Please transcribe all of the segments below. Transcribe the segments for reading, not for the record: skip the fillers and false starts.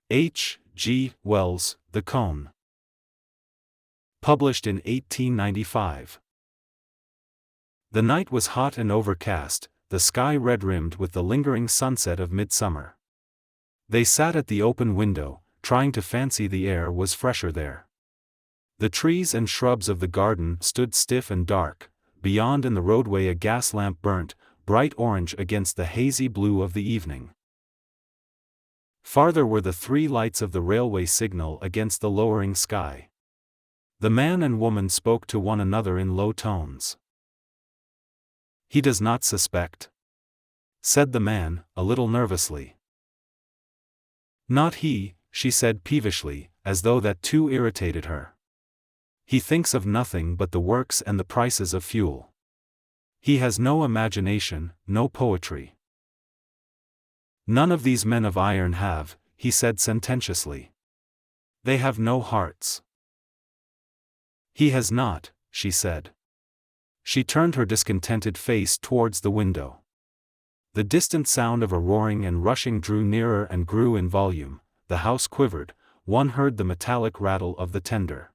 H. G. Wells, The Cone. Published in 1895. The night was hot and overcast, the sky red-rimmed with the lingering sunset of midsummer. They sat at the open window, trying to fancy the air was fresher there. The trees and shrubs of the garden stood stiff and dark, beyond in the roadway a gas lamp burnt, bright orange against the hazy blue of the evening. Farther were the three lights of the railway signal against the lowering sky. The man and woman spoke to one another in low tones. "He does not suspect?" said the man, a little nervously. "Not he," she said peevishly, as though that too irritated her. "He thinks of nothing but the works and the prices of fuel. He has no imagination, no poetry." "None of these men of iron have," he said sententiously. "They have no hearts." "He has not," she said. She turned her discontented face towards the window. The distant sound of a roaring and rushing drew nearer and grew in volume. The house quivered, one heard the metallic rattle of the tender.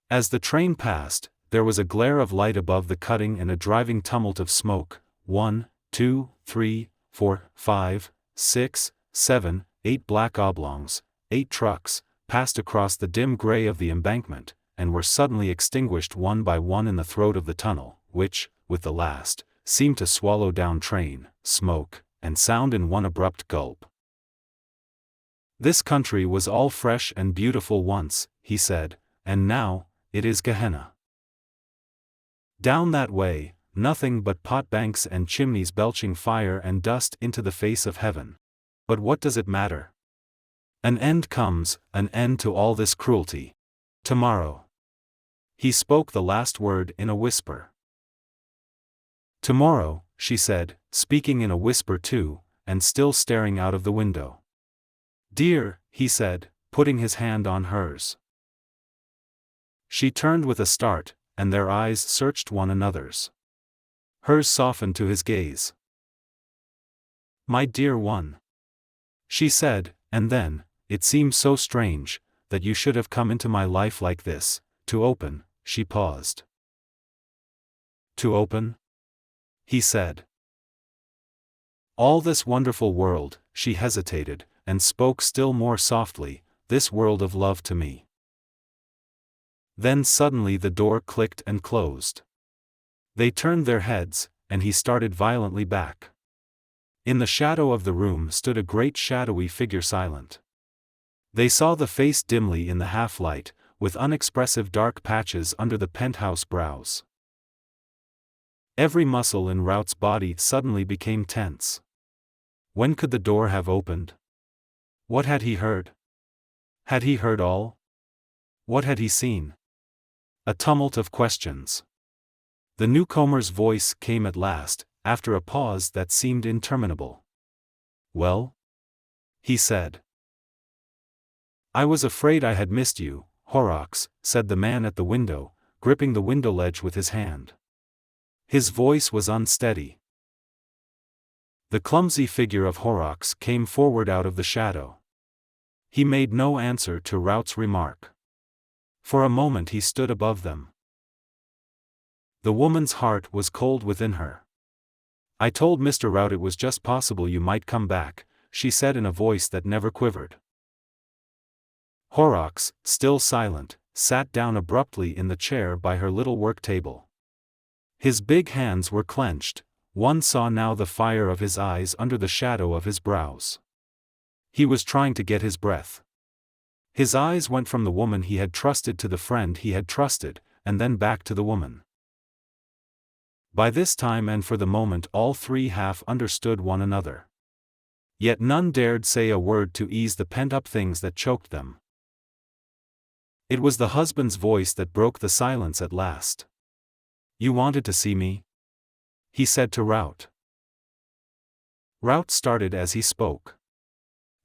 As the train passed, there was a glare of light above the cutting and a driving tumult of smoke. 1, 2, 3, 4, 5, 6, 7, 8 black oblongs, 8 trucks, passed across the dim gray of the embankment, and were suddenly extinguished one by one in the throat of the tunnel, which, with the last, seemed to swallow down train, smoke, and sound in one abrupt gulp. "This country was all fresh and beautiful once," he said, "and now, it is Gehenna. Down that way, nothing but pot banks and chimneys belching fire and dust into the face of heaven. But what does it matter? An end comes, an end to all this cruelty. Tomorrow." He spoke the last word in a whisper. "Tomorrow," she said, speaking in a whisper too, and still staring out of the window. "Dear," he said, putting his hand on hers. She turned with a start, and their eyes searched one another's. Hers softened to his gaze. "My dear one," she said, and then, "It seems so strange, that you should have come into my life like this, to open," she paused. "To open?" he said. "All this wonderful world," she hesitated, and spoke still more softly, "this world of love to me." Then suddenly the door clicked and closed. They turned their heads, and he started violently back. In the shadow of the room stood a great shadowy figure silent. They saw the face dimly in the half-light, with unexpressive dark patches under the penthouse brows. Every muscle in Raut's body suddenly became tense. When could the door have opened? What had he heard? Had he heard all? What had he seen? A tumult of questions. The newcomer's voice came at last, after a pause that seemed interminable. "Well?" he said. "I was afraid I had missed you, Horrocks," said the man at the window, gripping the window ledge with his hand. His voice was unsteady. The clumsy figure of Horrocks came forward out of the shadow. He made no answer to Raut's remark. For a moment he stood above them. The woman's heart was cold within her. "I told Mr. Raut it was just possible you might come back," she said in a voice that never quivered. Horrocks, still silent, sat down abruptly in the chair by her little work table. His big hands were clenched, one saw now the fire of his eyes under the shadow of his brows. He was trying to get his breath. His eyes went from the woman he had trusted to the friend he had trusted, and then back to the woman. By this time and for the moment all three half understood one another. Yet none dared say a word to ease the pent-up things that choked them. It was the husband's voice that broke the silence at last. "You wanted to see me?" he said to Raut. Raut started as he spoke.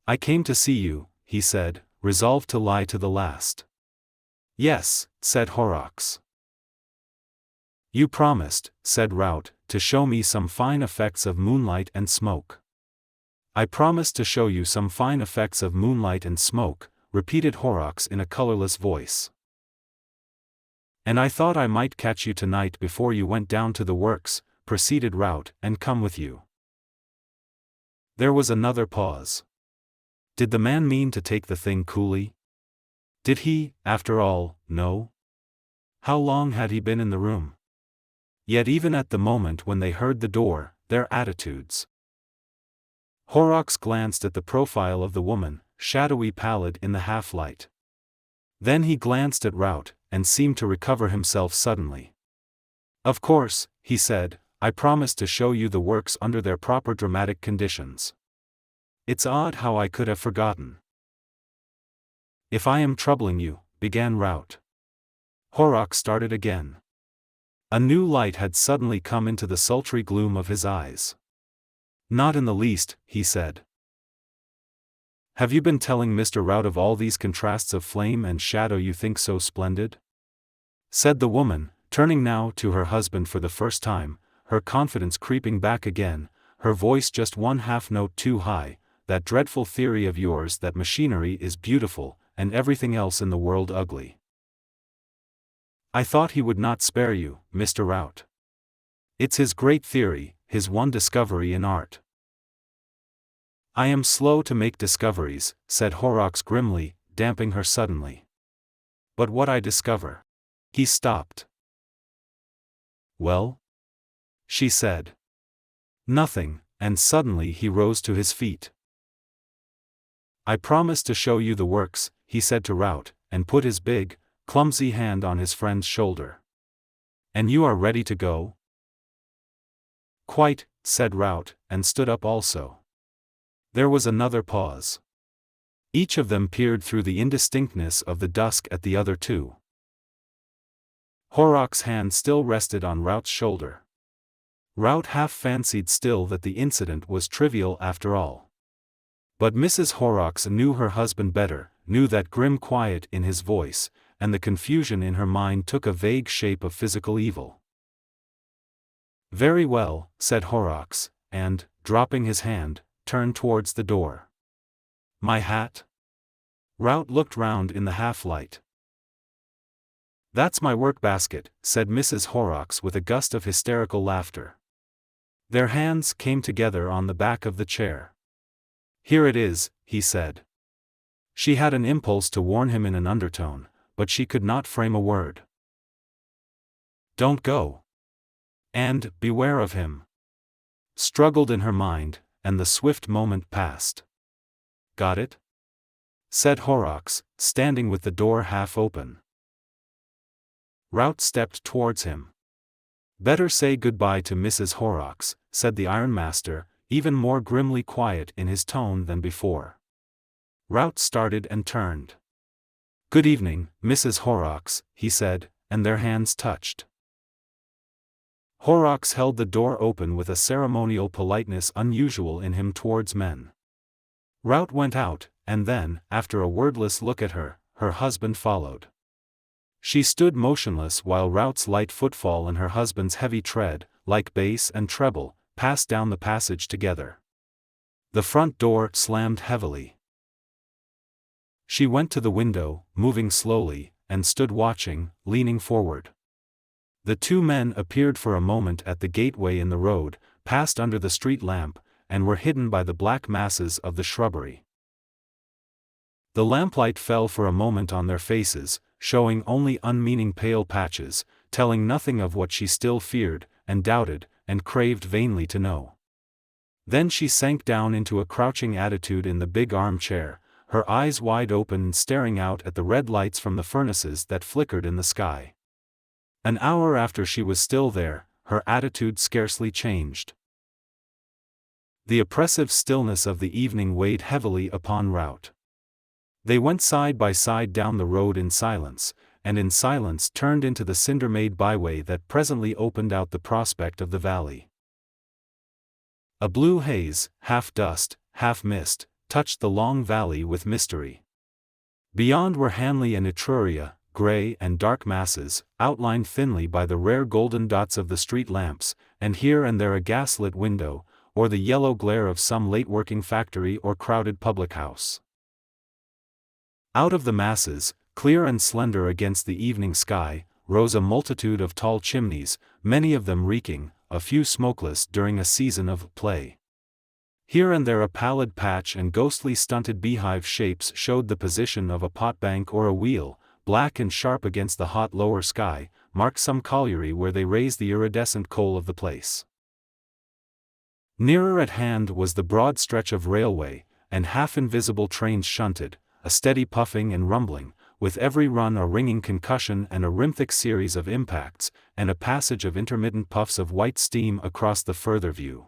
"I came to see you," he said, resolved to lie to the last. "Yes," said Horrocks. "You promised," said Raut, "to show me some fine effects of moonlight and smoke." I promised to show you some fine effects of moonlight and smoke, repeated Horrocks in a colorless voice. And I thought I might catch you tonight before you went down to the works, proceeded Raut, and come with you. There was another pause. Did the man mean to take the thing coolly? Did he, after all, know? How long had he been in the room? Yet even at the moment when they heard the door, their attitudes. Horrocks glanced at the profile of the woman, shadowy pallid in the half-light. Then he glanced at Raut, and seemed to recover himself suddenly. Of course, he said, I promised to show you the works under their proper dramatic conditions. It's odd how I could have forgotten. If I am troubling you, began Raut. Horrocks started again. A new light had suddenly come into the sultry gloom of his eyes. Not in the least, he said. Have you been telling Mr. Raut of all these contrasts of flame and shadow you think so splendid? Said the woman, turning now to her husband for the first time, her confidence creeping back again, her voice just one half note too high, that dreadful theory of yours that machinery is beautiful, and everything else in the world ugly. I thought he would not spare you, Mr. Raut. It's his great theory, his one discovery in art. I am slow to make discoveries, said Horrocks grimly, damping her suddenly. But what I discover? He stopped. Well? She said. Nothing, and suddenly he rose to his feet. I promised to show you the works, he said to Raut, and put his big, clumsy hand on his friend's shoulder. And you are ready to go? Quite, said Raut, and stood up also. There was another pause. Each of them peered through the indistinctness of the dusk at the other two. Horrocks' hand still rested on Raut's shoulder. Raut half fancied still that the incident was trivial after all. But Mrs. Horrocks knew her husband better, knew that grim quiet in his voice, and the confusion in her mind took a vague shape of physical evil. Very well, said Horrocks, and, dropping his hand, turned towards the door. My hat? Raut looked round in the half-light. That's my work-basket, said Mrs. Horrocks with a gust of hysterical laughter. Their hands came together on the back of the chair. Here it is, he said. She had an impulse to warn him in an undertone, but she could not frame a word. Don't go. And, beware of him. Struggled in her mind, and the swift moment passed. Got it? Said Horrocks, standing with the door half open. Raut stepped towards him. Better say goodbye to Mrs. Horrocks, said the ironmaster, even more grimly quiet in his tone than before. Raut started and turned. Good evening, Mrs. Horrocks, he said, and their hands touched. Horrocks held the door open with a ceremonial politeness unusual in him towards men. Raut went out, and then, after a wordless look at her, her husband followed. She stood motionless while Raut's light footfall and her husband's heavy tread, like bass and treble, passed down the passage together. The front door slammed heavily. She went to the window, moving slowly, and stood watching, leaning forward. The two men appeared for a moment at the gateway in the road, passed under the street lamp, and were hidden by the black masses of the shrubbery. The lamplight fell for a moment on their faces, showing only unmeaning pale patches, telling nothing of what she still feared, and doubted, and craved vainly to know. Then she sank down into a crouching attitude in the big armchair, her eyes wide open and staring out at the red lights from the furnaces that flickered in the sky. An hour after she was still there, her attitude scarcely changed. The oppressive stillness of the evening weighed heavily upon Raut. They went side by side down the road in silence, and in silence turned into the cinder-made byway that presently opened out the prospect of the valley. A blue haze, half dust, half mist, touched the long valley with mystery. Beyond were Hanley and Etruria, grey and dark masses, outlined thinly by the rare golden dots of the street lamps, and here and there a gas-lit window, or the yellow glare of some late-working factory or crowded public house. Out of the masses, clear and slender against the evening sky, rose a multitude of tall chimneys, many of them reeking, a few smokeless during a season of play. Here and there a pallid patch and ghostly stunted beehive shapes showed the position of a potbank or a wheel, black and sharp against the hot lower sky, marked some colliery where they raised the iridescent coal of the place. Nearer at hand was the broad stretch of railway, and half-invisible trains shunted, a steady puffing and rumbling, with every run a ringing concussion and a rhythmic series of impacts, and a passage of intermittent puffs of white steam across the further view.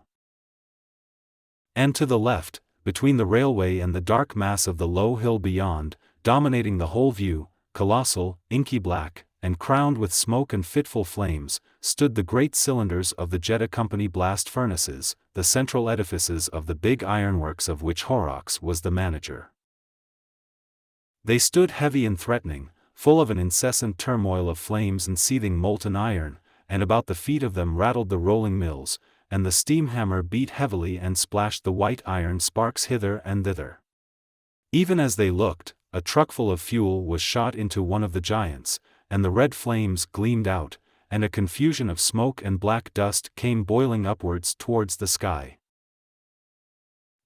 And to the left, between the railway and the dark mass of the low hill beyond, dominating the whole view, colossal, inky black, and crowned with smoke and fitful flames, stood the great cylinders of the Jeddah Company blast furnaces, the central edifices of the big ironworks of which Horrocks was the manager. They stood heavy and threatening, full of an incessant turmoil of flames and seething molten iron, and about the feet of them rattled the rolling mills, and the steam hammer beat heavily and splashed the white iron sparks hither and thither. Even as they looked, a truckful of fuel was shot into one of the giants, and the red flames gleamed out, and a confusion of smoke and black dust came boiling upwards towards the sky.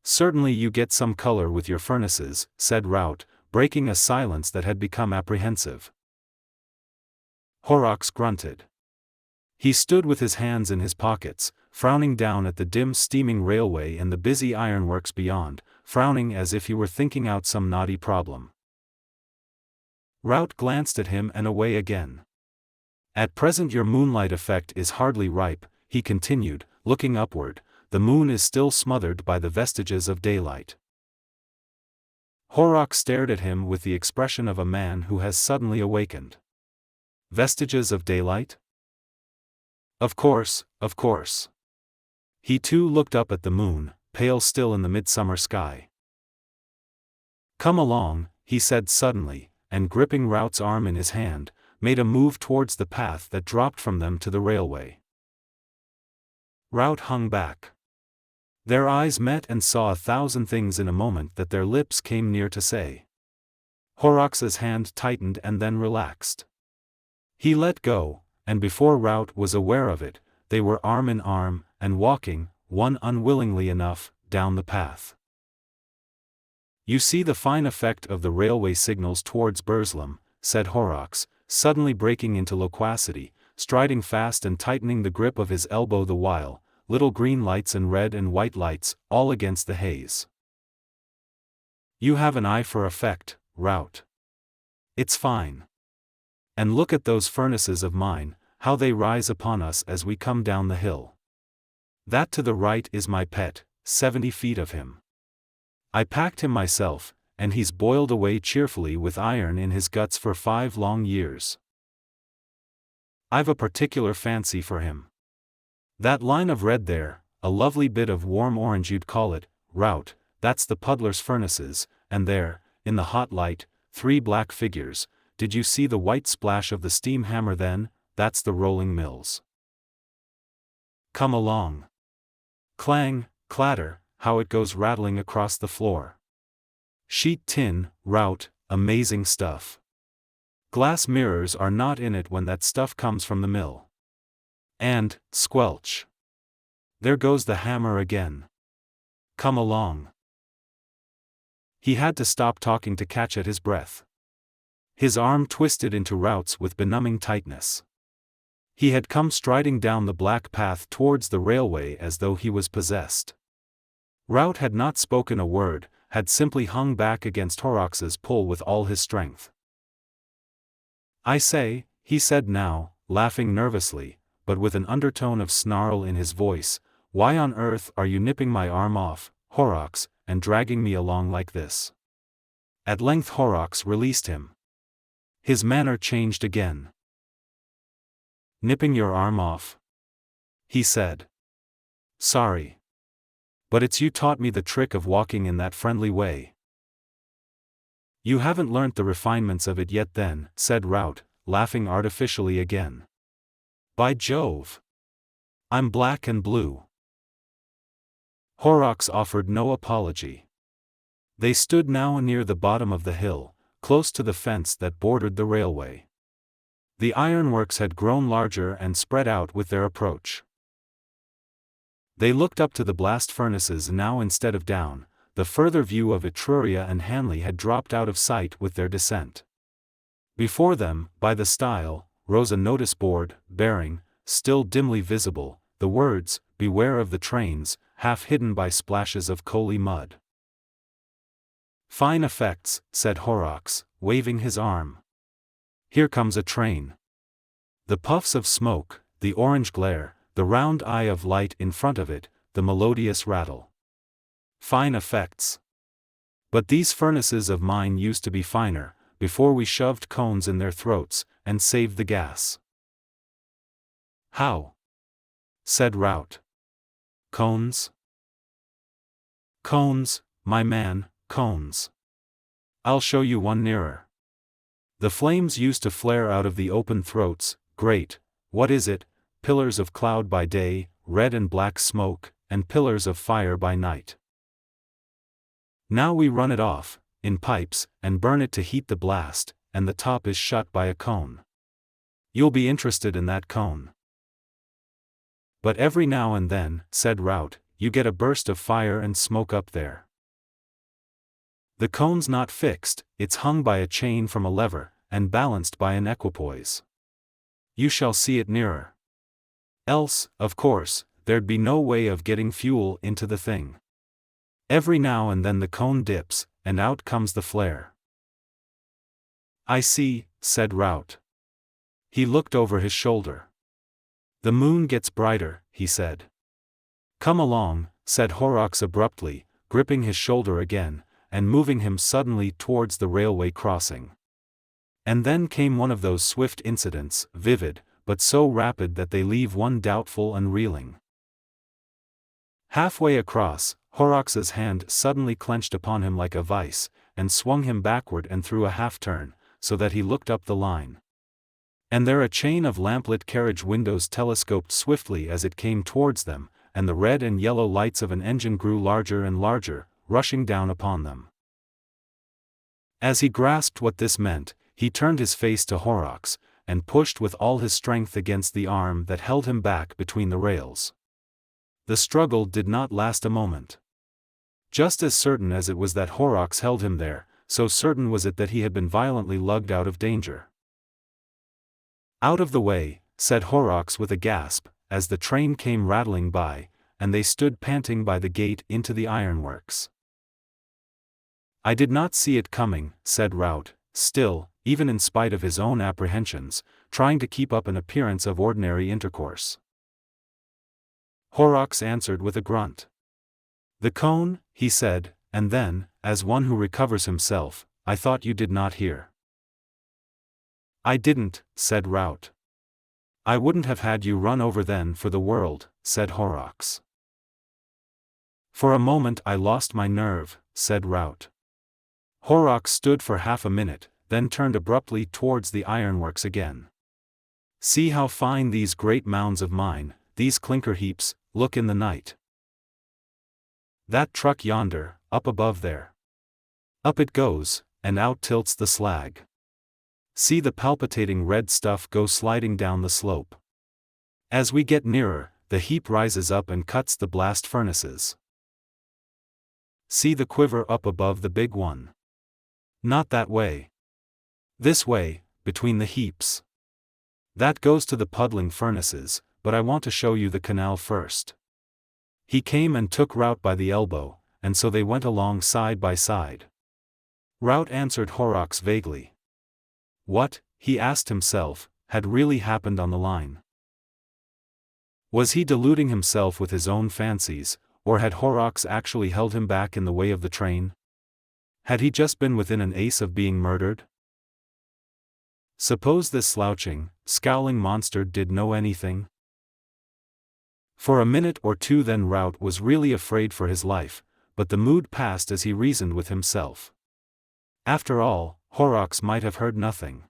"Certainly you get some color with your furnaces," said Raut, breaking a silence that had become apprehensive. Horrocks grunted. He stood with his hands in his pockets, frowning down at the dim steaming railway and the busy ironworks beyond, frowning as if he were thinking out some knotty problem. Raut glanced at him and away again. "At present your moonlight effect is hardly ripe," he continued, looking upward. "The moon is still smothered by the vestiges of daylight." Horrocks stared at him with the expression of a man who has suddenly awakened. Vestiges of daylight? Of course, of course. He too looked up at the moon, pale still in the midsummer sky. "Come along," he said suddenly, and gripping Raut's arm in his hand, made a move towards the path that dropped from them to the railway. Raut hung back. Their eyes met and saw 1,000 things in a moment that their lips came near to say. Horrocks's hand tightened and then relaxed. He let go, and before Raut was aware of it, they were arm in arm, and walking, one unwillingly enough, down the path. "You see the fine effect of the railway signals towards Burslem," said Horrocks, suddenly breaking into loquacity, striding fast and tightening the grip of his elbow the while, little green lights and red and white lights, all against the haze. "You have an eye for effect, Raut. It's fine. And look at those furnaces of mine, how they rise upon us as we come down the hill. That to the right is my pet, 70 feet of him. I packed him myself, and he's boiled away cheerfully with iron in his guts for 5 long years. I've a particular fancy for him. That line of red there, a lovely bit of warm orange you'd call it, Raut, that's the puddler's furnaces, and there, in the hot light, 3 black figures. Did you see the white splash of the steam hammer then? That's the rolling mills. Come along. Clang, clatter, how it goes rattling across the floor. Sheet tin, Raut, amazing stuff. Glass mirrors are not in it when that stuff comes from the mill. And, squelch. There goes the hammer again. Come along." He had to stop talking to catch at his breath. His arm twisted into Raut's with benumbing tightness. He had come striding down the black path towards the railway as though he was possessed. Raut had not spoken a word, had simply hung back against Horrocks's pull with all his strength. "I say," he said now, laughing nervously, but with an undertone of snarl in his voice, "why on earth are you nipping my arm off, Horrocks, and dragging me along like this?" At length Horrocks released him. His manner changed again. "Nipping your arm off?" he said. "Sorry. But it's you taught me the trick of walking in that friendly way." "You haven't learnt the refinements of it yet then," said Raut, laughing artificially again. "By Jove! I'm black and blue." Horrocks offered no apology. They stood now near the bottom of the hill, close to the fence that bordered the railway. The ironworks had grown larger and spread out with their approach. They looked up to the blast furnaces now instead of down. The further view of Etruria and Hanley had dropped out of sight with their descent. Before them, by the stile, rose a notice board, bearing, still dimly visible, the words, "Beware of the trains," half hidden by splashes of coaly mud. "Fine effects," said Horrocks, waving his arm. "Here comes a train." The puffs of smoke, the orange glare, the round eye of light in front of it, the melodious rattle. Fine effects. But these furnaces of mine used to be finer, before we shoved cones in their throats, and saved the gas. "How?" said Raut. "Cones?" "Cones, my man, cones. I'll show you one nearer. The flames used to flare out of the open throats, great, what is it, pillars of cloud by day, red and black smoke, and pillars of fire by night. Now we run it off, in pipes, and burn it to heat the blast, and the top is shut by a cone. You'll be interested in that cone. But every now and then," said Raut, "you get a burst of fire and smoke up there. The cone's not fixed, it's hung by a chain from a lever, and balanced by an equipoise. You shall see it nearer. Else, of course, there'd be no way of getting fuel into the thing. Every now and then the cone dips, and out comes the flare." "I see," said Raut. He looked over his shoulder. "The moon gets brighter," he said. "Come along," said Horrocks abruptly, gripping his shoulder again, and moving him suddenly towards the railway crossing. And then came one of those swift incidents, vivid, but so rapid that they leave one doubtful and reeling. Halfway across, Horrocks's hand suddenly clenched upon him like a vice, and swung him backward and through a half-turn, so that he looked up the line. And there a chain of lamplit carriage windows telescoped swiftly as it came towards them, and the red and yellow lights of an engine grew larger and larger, rushing down upon them. As he grasped what this meant, he turned his face to Horrocks, and pushed with all his strength against the arm that held him back between the rails. The struggle did not last a moment. Just as certain as it was that Horrocks held him there, so certain was it that he had been violently lugged out of danger. "Out of the way," said Horrocks with a gasp, as the train came rattling by, and they stood panting by the gate into the ironworks. "I did not see it coming," said Raut, still, even in spite of his own apprehensions, trying to keep up an appearance of ordinary intercourse. Horrocks answered with a grunt. "The cone," he said, and then, as one who recovers himself, "I thought you did not hear." "I didn't," said Raut. "I wouldn't have had you run over then for the world," said Horrocks. "For a moment I lost my nerve," said Raut. Horrocks stood for half a minute, then turned abruptly towards the ironworks again. "See how fine these great mounds of mine, these clinker heaps, look in the night. That truck yonder, up above there. Up it goes, and out tilts the slag. See the palpitating red stuff go sliding down the slope. As we get nearer, the heap rises up and cuts the blast furnaces. See the quiver up above the big one. Not that way. This way, between the heaps. That goes to the puddling furnaces, but I want to show you the canal first." He came and took Raut by the elbow, and so they went along side by side. Raut answered Horrocks vaguely. What, he asked himself, had really happened on the line? Was he deluding himself with his own fancies, or had Horrocks actually held him back in the way of the train? Had he just been within an ace of being murdered? Suppose this slouching, scowling monster did know anything? For a minute or two then Raut was really afraid for his life, but the mood passed as he reasoned with himself. After all, Horrocks might have heard nothing.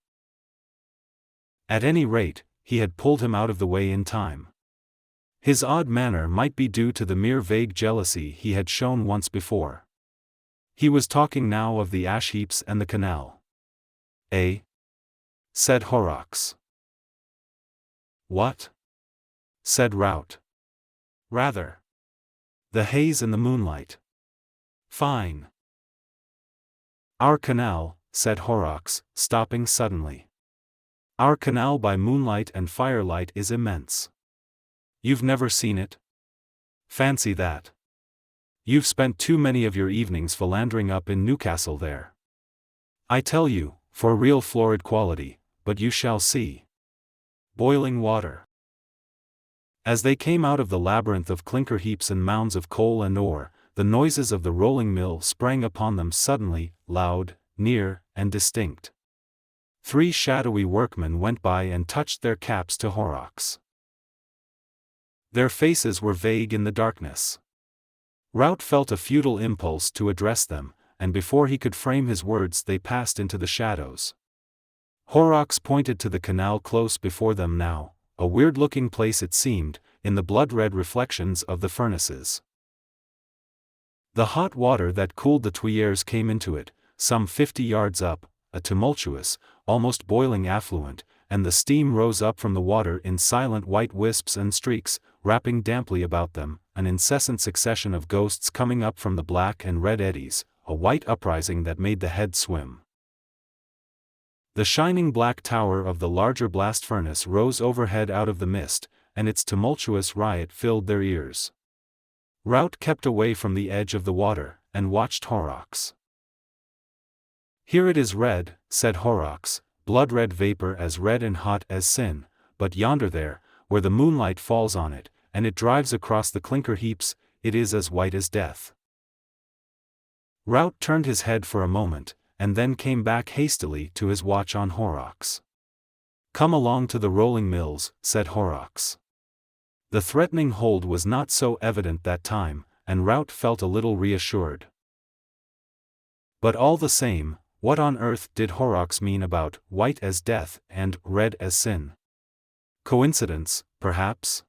At any rate, he had pulled him out of the way in time. His odd manner might be due to the mere vague jealousy he had shown once before. He was talking now of the ash heaps and the canal. "Eh?" said Horrocks. "What?" said Raut. "Rather. The haze and the moonlight. Fine." "Our canal," said Horrocks, stopping suddenly. "Our canal by moonlight and firelight is immense. You've never seen it? Fancy that. You've spent too many of your evenings philandering up in Newcastle there. I tell you, for real florid quality, but you shall see. Boiling water." As they came out of the labyrinth of clinker heaps and mounds of coal and ore, the noises of the rolling mill sprang upon them suddenly, loud, near, and distinct. 3 shadowy workmen went by and touched their caps to Horrocks. Their faces were vague in the darkness. Raut felt a futile impulse to address them, and before he could frame his words they passed into the shadows. Horrocks pointed to the canal close before them now, a weird-looking place it seemed, in the blood-red reflections of the furnaces. The hot water that cooled the tuyères came into it, some 50 yards up, a tumultuous, almost boiling affluent, and the steam rose up from the water in silent white wisps and streaks, wrapping damply about them, an incessant succession of ghosts coming up from the black and red eddies, a white uprising that made the head swim. The shining black tower of the larger blast furnace rose overhead out of the mist, and its tumultuous riot filled their ears. Raut kept away from the edge of the water, and watched Horrocks. "Here it is red," said Horrocks, "blood-red vapor as red and hot as sin, but yonder there, where the moonlight falls on it, and it drives across the clinker heaps, it is as white as death." Raut turned his head for a moment, and then came back hastily to his watch on Horrocks. "Come along to the rolling mills," said Horrocks. The threatening hold was not so evident that time, and Raut felt a little reassured. But all the same, what on earth did Horrocks mean about white as death and red as sin? Coincidence, perhaps?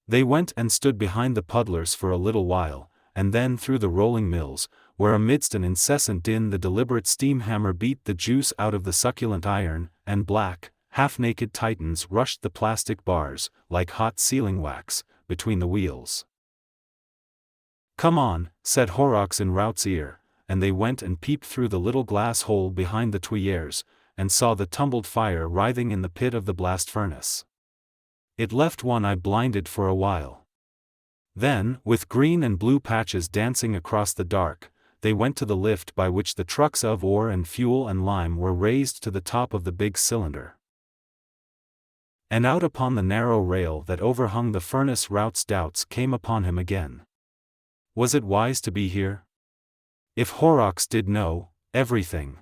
They went and stood behind the puddlers for a little while, and then through the rolling mills, where amidst an incessant din the deliberate steam hammer beat the juice out of the succulent iron, and black, half-naked titans rushed the plastic bars, like hot sealing wax, between the wheels. "Come on," said Horrocks in Raut's ear, and they went and peeped through the little glass hole behind the tuyères, and saw the tumbled fire writhing in the pit of the blast furnace. It left one eye blinded for a while. Then, with green and blue patches dancing across the dark, they went to the lift by which the trucks of ore and fuel and lime were raised to the top of the big cylinder. And out upon the narrow rail that overhung the furnace Raut's doubts came upon him again. Was it wise to be here? If Horrocks did know everything,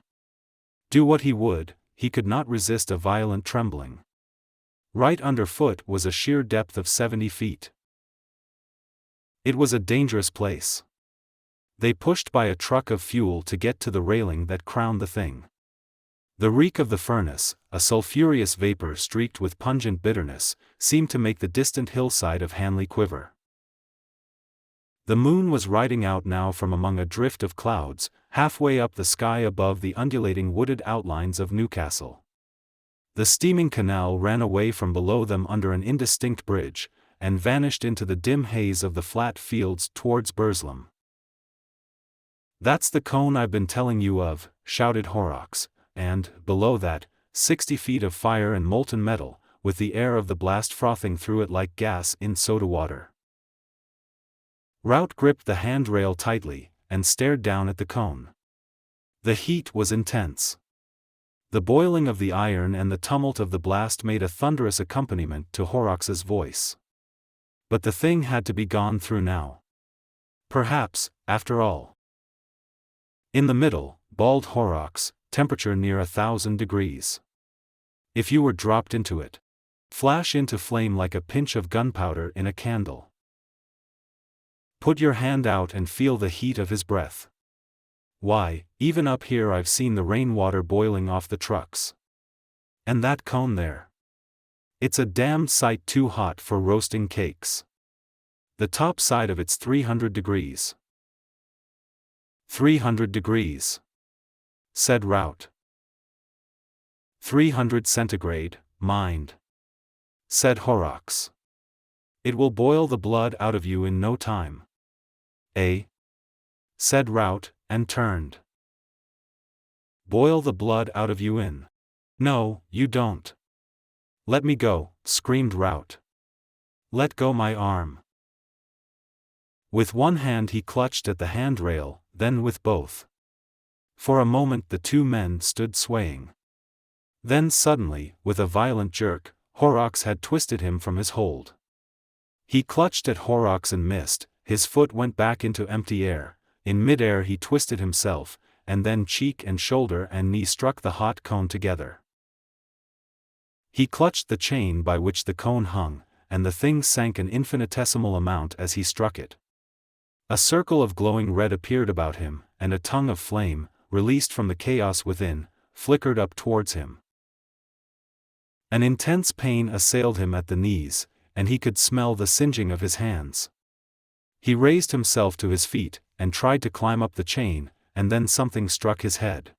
do what he would, he could not resist a violent trembling. Right underfoot was a sheer depth of 70 feet. It was a dangerous place. They pushed by a truck of fuel to get to the railing that crowned the thing. The reek of the furnace, a sulphurous vapor streaked with pungent bitterness, seemed to make the distant hillside of Hanley quiver. The moon was riding out now from among a drift of clouds, halfway up the sky above the undulating wooded outlines of Newcastle. The steaming canal ran away from below them under an indistinct bridge, and vanished into the dim haze of the flat fields towards Burslem. "That's the cone I've been telling you of," shouted Horrocks, and, below that, 60 feet of fire and molten metal, with the air of the blast frothing through it like gas in soda water. Raut gripped the handrail tightly, and stared down at the cone. The heat was intense. The boiling of the iron and the tumult of the blast made a thunderous accompaniment to Horrocks's voice. But the thing had to be gone through now. Perhaps, after all. In the middle, bawled Horrocks, temperature near 1,000 degrees. If you were dropped into it, flash into flame like a pinch of gunpowder in a candle. Put your hand out and feel the heat of his breath. Why, even up here I've seen the rainwater boiling off the trucks. And that cone there. It's a damned sight too hot for roasting cakes. The top side of it's 300 degrees. 300 degrees, said Raut. 300 centigrade, mind, said Horrocks. It will boil the blood out of you in no time. Eh? Said Raut, and turned. Boil the blood out of you in? No, you don't. Let me go, screamed Raut. Let go my arm. With one hand he clutched at the handrail, then with both. For a moment the two men stood swaying. Then suddenly, with a violent jerk, Horrocks had twisted him from his hold. He clutched at Horrocks and missed, his foot went back into empty air, in mid-air he twisted himself, and then cheek and shoulder and knee struck the hot cone together. He clutched the chain by which the cone hung, and the thing sank an infinitesimal amount as he struck it. A circle of glowing red appeared about him, and a tongue of flame, released from the chaos within, flickered up towards him. An intense pain assailed him at the knees, and he could smell the singeing of his hands. He raised himself to his feet, and tried to climb up the chain, and then something struck his head.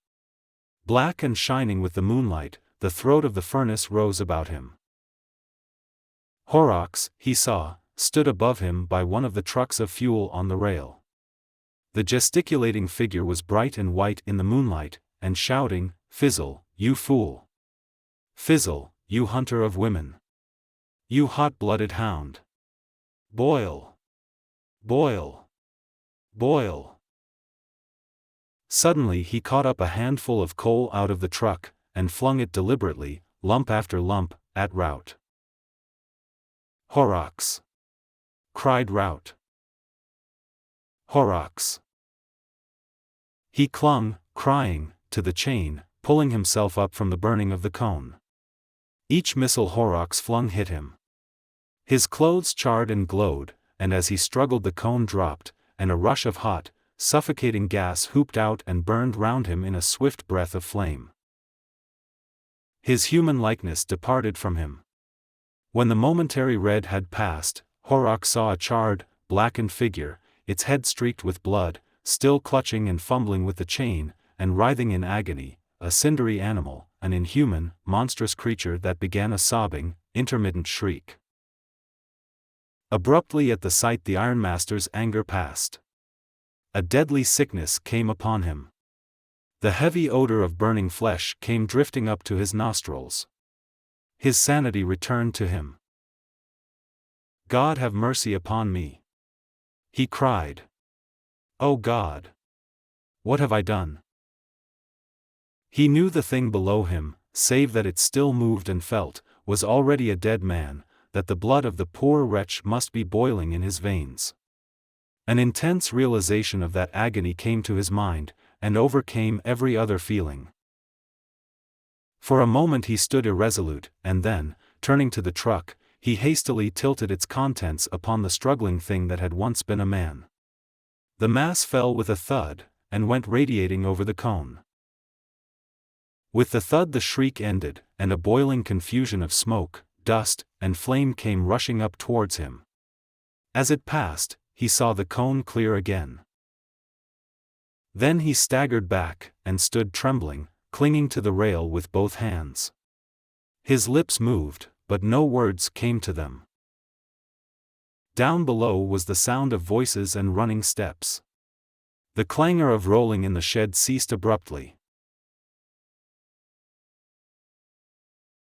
Black and shining with the moonlight, the throat of the furnace rose about him. Horrocks, he saw, stood above him by one of the trucks of fuel on the rail. The gesticulating figure was bright and white in the moonlight, and shouting, "Fizzle, you fool! Fizzle, you hunter of women! You hot-blooded hound! Boil! Boil! Boil!" Suddenly he caught up a handful of coal out of the truck, and flung it deliberately, lump after lump, at Raut. "Horrocks!" cried Raut. "Horrocks!" He clung, crying, to the chain, pulling himself up from the burning of the cone. Each missile Horrocks flung hit him. His clothes charred and glowed, and as he struggled the cone dropped, and a rush of hot, suffocating gas whooped out and burned round him in a swift breath of flame. His human likeness departed from him. When the momentary red had passed, Horrocks saw a charred, blackened figure, its head streaked with blood, still clutching and fumbling with the chain, and writhing in agony, a cindery animal, an inhuman, monstrous creature that began a sobbing, intermittent shriek. Abruptly at the sight the ironmaster's anger passed. A deadly sickness came upon him. The heavy odor of burning flesh came drifting up to his nostrils. His sanity returned to him. "God have mercy upon me!" he cried. "O God! What have I done?" He knew the thing below him, save that it still moved and felt, was already a dead man, that the blood of the poor wretch must be boiling in his veins. An intense realization of that agony came to his mind, and overcame every other feeling. For a moment he stood irresolute, and then, turning to the truck, he hastily tilted its contents upon the struggling thing that had once been a man. The mass fell with a thud, and went radiating over the cone. With the thud the shriek ended, and a boiling confusion of smoke, dust, and flame came rushing up towards him. As it passed, he saw the cone clear again. Then he staggered back, and stood trembling, clinging to the rail with both hands. His lips moved, but no words came to them. Down below was the sound of voices and running steps. The clangor of rolling in the shed ceased abruptly.